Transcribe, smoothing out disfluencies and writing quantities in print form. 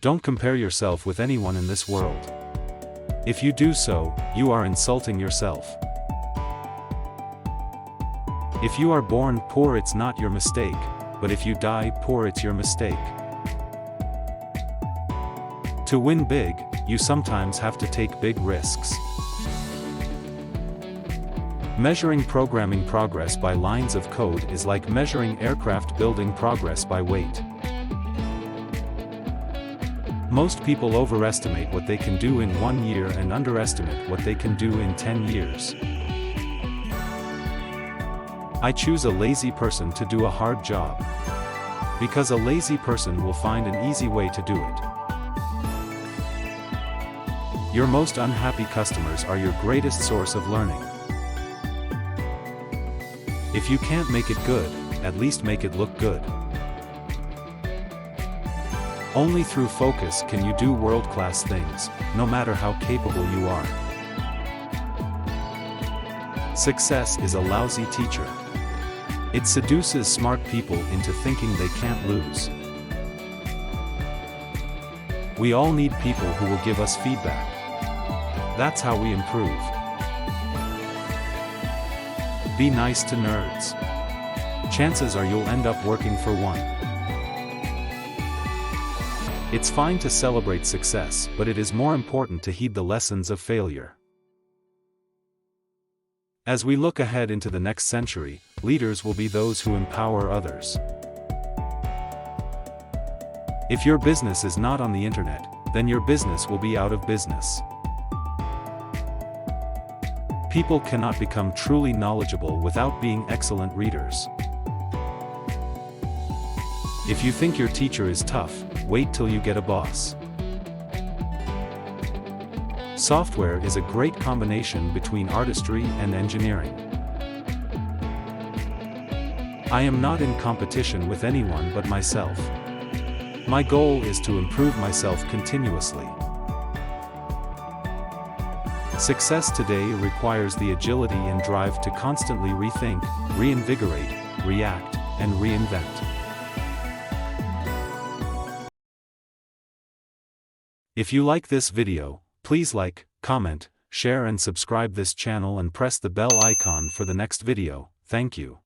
Don't compare yourself with anyone in this world. If you do so, you are insulting yourself. If you are born poor, it's not your mistake, but if you die poor, it's your mistake. To win big, you sometimes have to take big risks. Measuring programming progress by lines of code is like measuring aircraft building progress by weight. Most people overestimate what they can do in 1 year and underestimate what they can do in 10 years. I choose a lazy person to do a hard job. Because a lazy person will find an easy way to do it. Your most unhappy customers are your greatest source of learning. If you can't make it good, at least make it look good. Only through focus can you do world-class things, no matter how capable you are. Success is a lousy teacher. It seduces smart people into thinking they can't lose. We all need people who will give us feedback. That's how we improve. Be nice to nerds. Chances are you'll end up working for one. It's fine to celebrate success, but it is more important to heed the lessons of failure. As we look ahead into the next century, leaders will be those who empower others. If your business is not on the internet, then your business will be out of business. People cannot become truly knowledgeable without being excellent readers. If you think your teacher is tough, wait till you get a boss. Software is a great combination between artistry and engineering. I am not in competition with anyone but myself. My goal is to improve myself continuously. Success today requires the agility and drive to constantly rethink, reinvigorate, react, and reinvent. If you like this video, please like, comment, share and subscribe this channel and press the bell icon for the next video. Thank you.